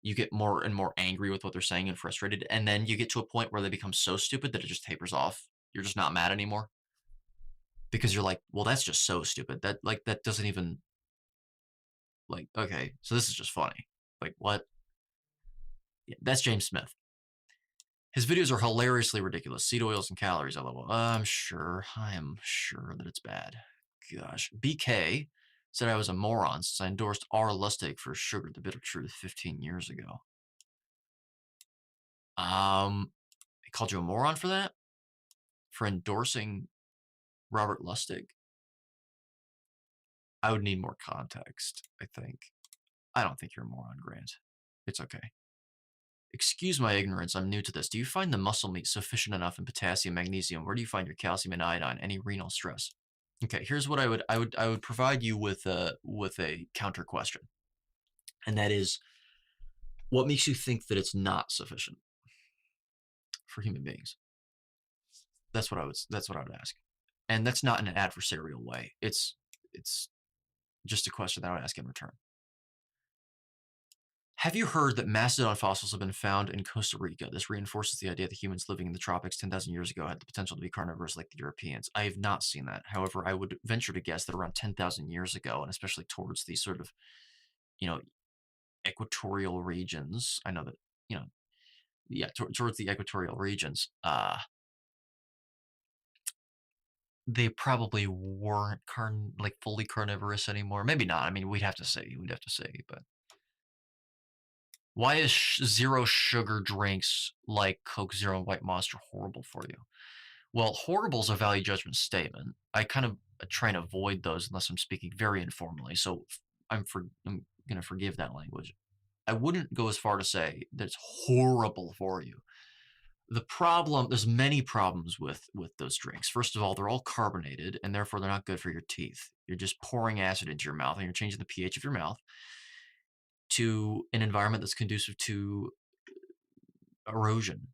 you get more and more angry with what they're saying and frustrated. And then you get to a point where they become so stupid that it just tapers off. You're just not mad anymore because you're like, well, that's just so stupid. That doesn't even like, okay, so this is just funny. Like what? Yeah, that's James Smith. His videos are hilariously ridiculous. Seed oils and calories, I love it. I am sure that it's bad. Gosh. BK said I was a moron since I endorsed R. Lustig for Sugar the Bitter Truth 15 years ago. He called you a moron for that? For endorsing Robert Lustig? I would need more context, I think. I don't think you're a moron, Grant. It's okay. Excuse my ignorance, I'm new to this. Do you find the muscle meat sufficient enough in potassium, magnesium? Where do you find your calcium and iodine? Any renal stress? Okay, here's what I would provide you with a counter question. And that is, what makes you think that it's not sufficient for human beings? That's what I would ask. And that's not in an adversarial way. It's just a question that I would ask in return. Have you heard that mastodon fossils have been found in Costa Rica? This reinforces the idea that humans living in the tropics 10,000 years ago had the potential to be carnivores like the Europeans. I have not seen that. However, I would venture to guess that around 10,000 years ago, and especially towards these sort of, equatorial regions, I know that, towards the equatorial regions, they probably weren't fully carnivorous anymore. Maybe not. I mean, we'd have to see, but why is zero sugar drinks like Coke Zero and White Monster horrible for you? Well, horrible is a value judgment statement. I kind of try and avoid those unless I'm speaking very informally. So I'm going to forgive that language. I wouldn't go as far to say that it's horrible for you. There's many problems with those drinks. First of all, they're all carbonated and therefore they're not good for your teeth. You're just pouring acid into your mouth and you're changing the pH of your mouth to an environment that's conducive to erosion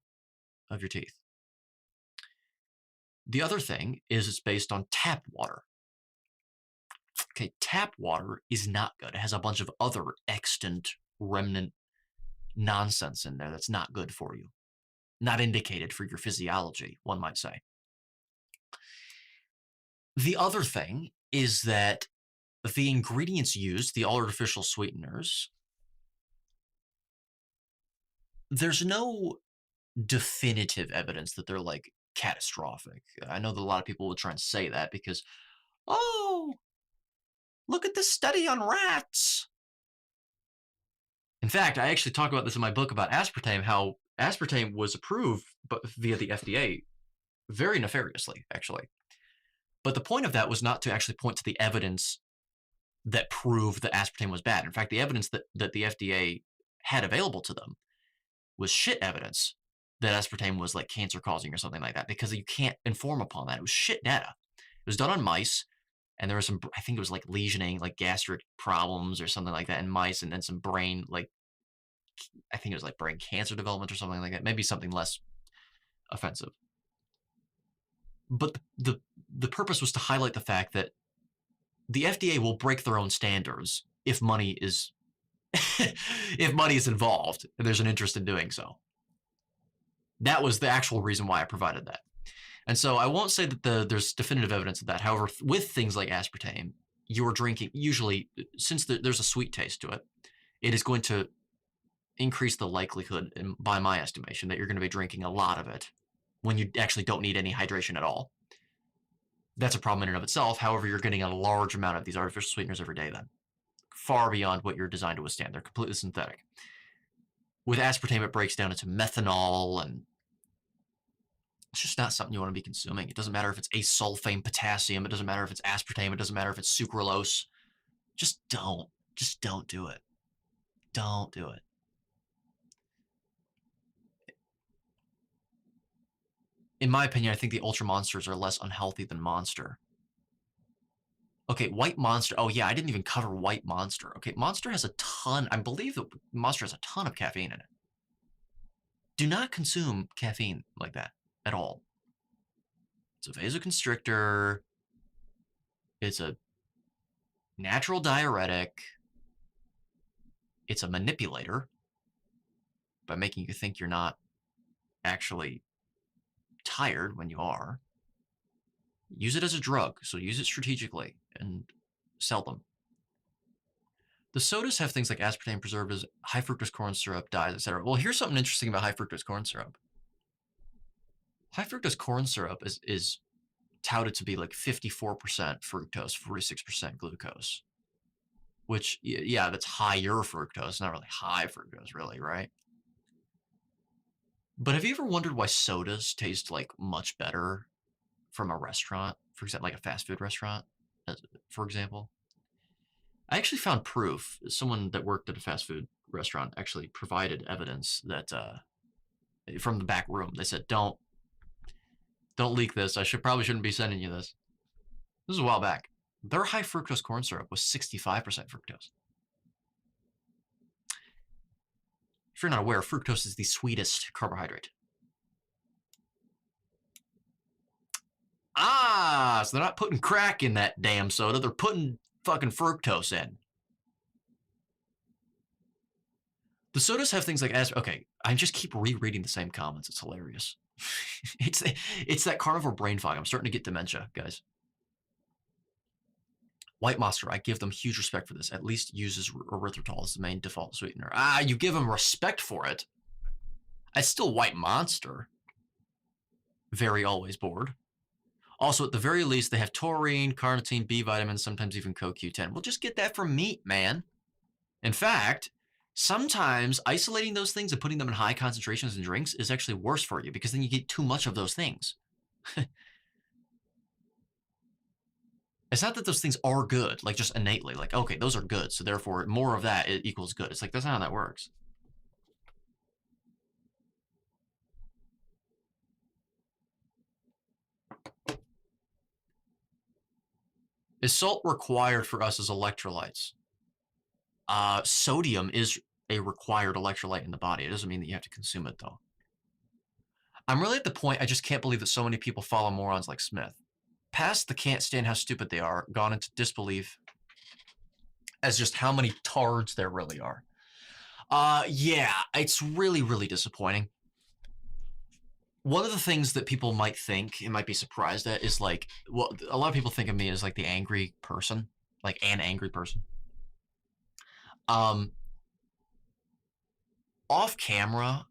of your teeth. The other thing is it's based on tap water. Okay, tap water is not good. It has a bunch of other extant remnant nonsense in there that's not good for you. Not indicated for your physiology, one might say. The other thing is that the ingredients used, the artificial sweeteners, there's no definitive evidence that they're like catastrophic. I know that a lot of people would try and say that because, oh, look at this study on rats. In fact, I actually talk about this in my book about aspartame, how aspartame was approved via the FDA very nefariously, actually. But the point of that was not to actually point to the evidence that proved that aspartame was bad. In fact, the evidence that the FDA had available to them was shit evidence that aspartame was like cancer causing or something like that, because you can't inform upon that. It was shit data. It was done on mice, and there was some, I think it was like lesioning, like gastric problems or something like that in mice, and then some brain, like, I think it was like brain cancer development or something like that. Maybe something less offensive. But the the purpose was to highlight the fact that the FDA will break their own standards if money is if money is involved and there's an interest in doing so. That was the actual reason why I provided that. And so I won't say that there's definitive evidence of that. However, with things like aspartame, you're drinking, usually, since there's a sweet taste to it, it is going to increase the likelihood, by my estimation, that you're going to be drinking a lot of it when you actually don't need any hydration at all. That's a problem in and of itself. However, you're getting a large amount of these artificial sweeteners every day then, far beyond what you're designed to withstand. They're completely synthetic. With aspartame, it breaks down into methanol, and it's just not something you want to be consuming. It doesn't matter if it's asulfame potassium. It doesn't matter if it's aspartame. It doesn't matter if it's sucralose. Just don't. Just don't do it. Don't do it. In my opinion, I think the Ultra Monsters are less unhealthy than Monster. Okay, White Monster. Oh, yeah, I didn't even cover White Monster. Okay, Monster has a ton. I believe that Monster has a ton of caffeine in it. Do not consume caffeine like that at all. It's a vasoconstrictor. It's a natural diuretic. It's a manipulator by making you think you're not actually tired when you are. Use it as a drug, so use it strategically and sell them. The sodas have things like aspartame preservatives, high fructose corn syrup, dyes, etc. Well, here's something interesting about high fructose corn syrup. High fructose corn syrup is touted to be like 54% fructose, 46% glucose, which, yeah, that's higher fructose, not really high fructose, really, right? But have you ever wondered why sodas taste like much better from a restaurant, for example, like a fast food restaurant, for example? I actually found proof. Someone that worked at a fast food restaurant actually provided evidence that from the back room. They said, "Don't leak this. I probably shouldn't be sending you this." This was a while back. Their high fructose corn syrup was 65% fructose. If you're not aware, fructose is the sweetest carbohydrate. Ah, so they're not putting crack in that damn soda. They're putting fucking fructose in. The sodas have things like okay, I just keep rereading the same comments. It's hilarious. it's that carnivore brain fog. I'm starting to get dementia, guys. White Monster, I give them huge respect for this. At least uses erythritol as the main default sweetener. Ah, you give them respect for it. It's still White Monster. Very always bored. Also, at the very least, they have taurine, carnitine, B vitamins, sometimes even CoQ10. Well, just get that from meat, man. In fact, sometimes isolating those things and putting them in high concentrations in drinks is actually worse for you because then you get too much of those things. It's not that those things are good, like just innately, like, okay, those are good, so therefore more of that equals good. It's like, that's not how that works. Is salt required for us as electrolytes? Sodium is a required electrolyte in the body. It doesn't mean that you have to consume it, though. I'm really at the point I just can't believe that so many people follow morons like Smith. Past the can't stand how stupid they are, gone into disbelief as just how many tards there really are. Yeah, it's really, really disappointing. One of the things that people might think and might be surprised at is like, well, a lot of people think of me as like the angry person, like an angry person. Off camera,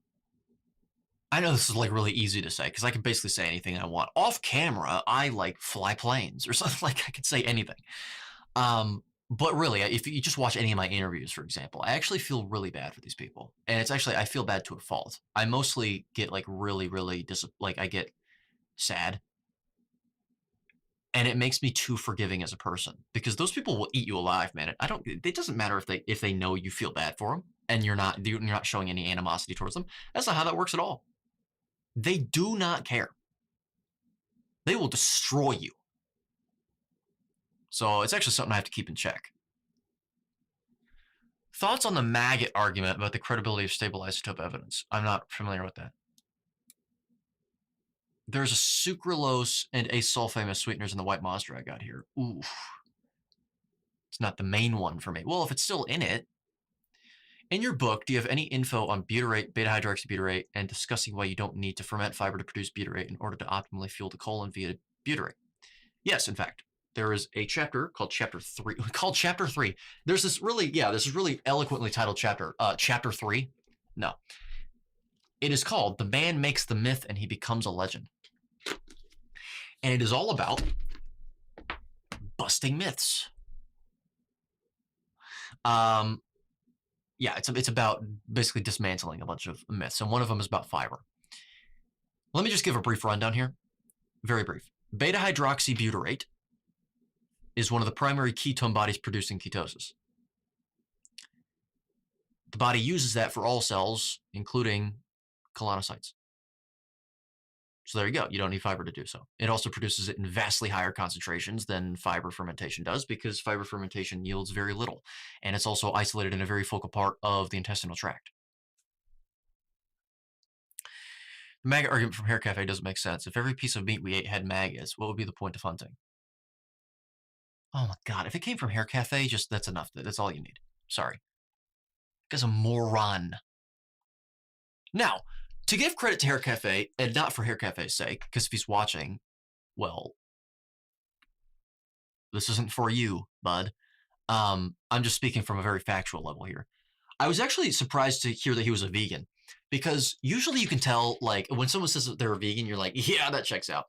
I know this is like really easy to say because I can basically say anything I want. Off camera, I like fly planes or something. Like I could say anything. But really, if you just watch any of my interviews, for example, I actually feel really bad for these people. And it's actually, I feel bad to a fault. I mostly get like really, really, I get sad. And it makes me too forgiving as a person because those people will eat you alive, man. It doesn't matter if they know you feel bad for them and you're not showing any animosity towards them. That's not how that works at all. They do not care. They will destroy you. So it's actually something I have to keep in check. Thoughts on the maggot argument about the credibility of stable isotope evidence? I'm not familiar with that. There's a sucralose and a sulfamous sweeteners in the white Monster I got here. Ooh, it's not the main one for me. Well, if it's still in it. In your book, do you have any info on butyrate, beta-hydroxybutyrate, and discussing why you don't need to ferment fiber to produce butyrate in order to optimally fuel the colon via butyrate? Yes, in fact, there is a chapter called Chapter 3. Called Chapter 3. There's this really eloquently titled chapter. Chapter 3? No. It is called The Man Makes the Myth and He Becomes a Legend. And it is all about busting myths. Yeah, it's about basically dismantling a bunch of myths, and one of them is about fiber. Let me just give a brief rundown here. Very brief. Beta-hydroxybutyrate is one of the primary ketone bodies producing ketosis. The body uses that for all cells, including colonocytes. So there you go. You don't need fiber to do so. It also produces it in vastly higher concentrations than fiber fermentation does, because fiber fermentation yields very little. And it's also isolated in a very focal part of the intestinal tract. The maggot argument from Hair Cafe doesn't make sense. If every piece of meat we ate had maggots, what would be the point of hunting? Oh my God. If it came from Hair Cafe, just that's enough. That's all you need. Sorry. Guy's a moron. Now, to give credit to Hair Cafe, and not for Hair Cafe's sake, because if he's watching, well, this isn't for you, bud. I'm just speaking from a very factual level here. I was actually surprised to hear that he was a vegan, because usually you can tell, like, when someone says that they're a vegan, you're like, yeah, that checks out.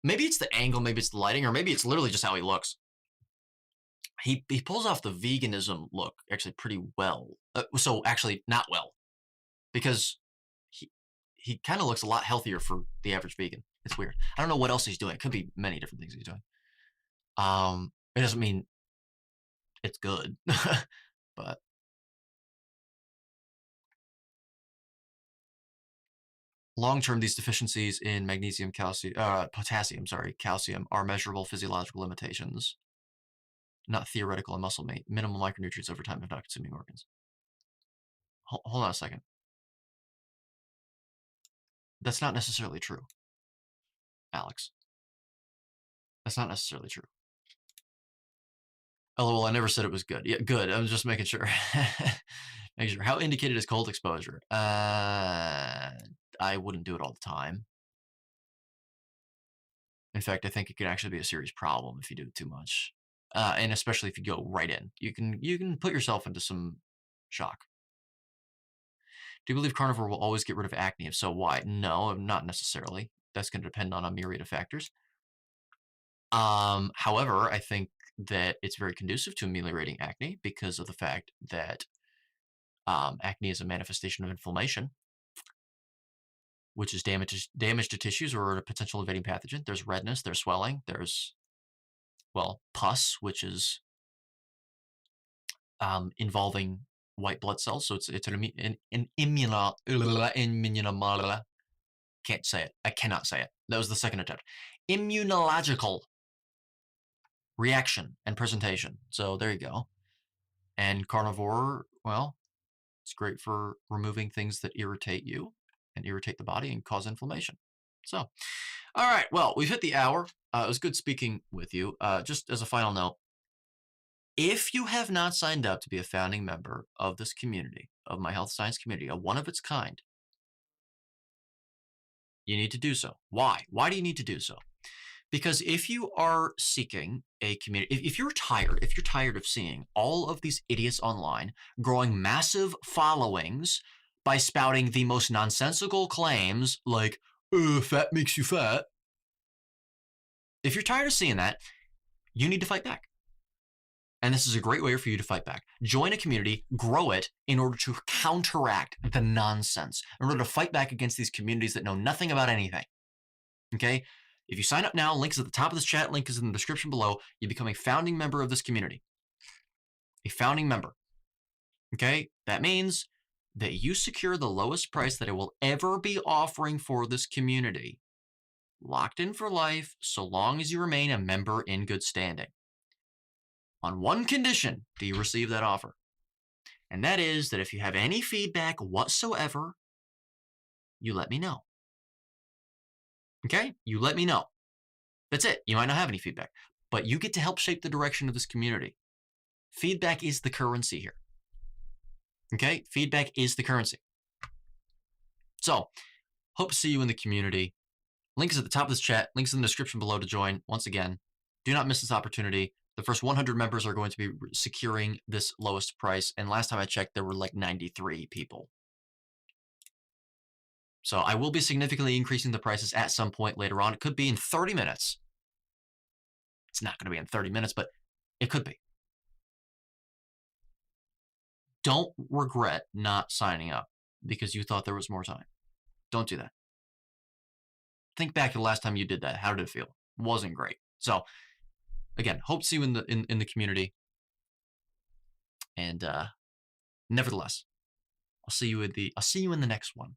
Maybe it's the angle, maybe it's the lighting, or maybe it's literally just how he looks. He pulls off the veganism look actually pretty well. So actually not well, because he kind of looks a lot healthier for the average vegan. It's weird. I don't know what else he's doing. It could be many different things he's doing. It doesn't mean it's good, but long-term, these deficiencies in magnesium, potassium, calcium are measurable physiological limitations, not theoretical and muscle minimal micronutrients over time of not consuming organs. Hold on a second. That's not necessarily true, Alex. That's not necessarily true. LOL, I never said it was good. Yeah, good. I was just making sure. Making sure. How indicated is cold exposure? I wouldn't do it all the time. In fact, I think it could actually be a serious problem if you do it too much. And especially if you go right in. You can put yourself into some shock. Do you believe carnivore will always get rid of acne? If so, why? No, not necessarily. That's going to depend on a myriad of factors. However, I think that it's very conducive to ameliorating acne because of the fact that acne is a manifestation of inflammation, which is damage to tissues or a potential invading pathogen. There's redness, there's swelling, there's, well, pus, which is involving white blood cells. So it's an can't say it. I cannot say it. That was the second attempt. Immunological reaction and presentation. So there you go. And carnivore, well, it's great for removing things that irritate you and irritate the body and cause inflammation. So, all right. Well, we've hit the hour. It was good speaking with you. Just as a final note, if you have not signed up to be a founding member of this community, of my health science community, a one of its kind, you need to do so. Why? Why do you need to do so? Because if you are seeking a community, if you're tired of seeing all of these idiots online growing massive followings by spouting the most nonsensical claims like, fat makes you fat. If you're tired of seeing that, you need to fight back. And this is a great way for you to fight back. Join a community, grow it in order to counteract the nonsense, in order to fight back against these communities that know nothing about anything. Okay? If you sign up now, link is at the top of this chat, link is in the description below. You become a founding member of this community. A founding member. Okay? That means that you secure the lowest price that it will ever be offering for this community. Locked in for life, so long as you remain a member in good standing. On one condition do you receive that offer. And that is that if you have any feedback whatsoever, you let me know. Okay? You let me know. That's it. You might not have any feedback, but you get to help shape the direction of this community. Feedback is the currency here. Okay? Feedback is the currency. So, hope to see you in the community. Link is at the top of this chat. Links in the description below to join. Once again, do not miss this opportunity. The first 100 members are going to be securing this lowest price. And last time I checked, there were like 93 people. So I will be significantly increasing the prices at some point later on. It could be in 30 minutes. It's not going to be in 30 minutes, but it could be. Don't regret not signing up because you thought there was more time. Don't do that. Think back to the last time you did that. How did it feel? It wasn't great. So again, hope to see you in the community. And nevertheless, I'll see you in the next one.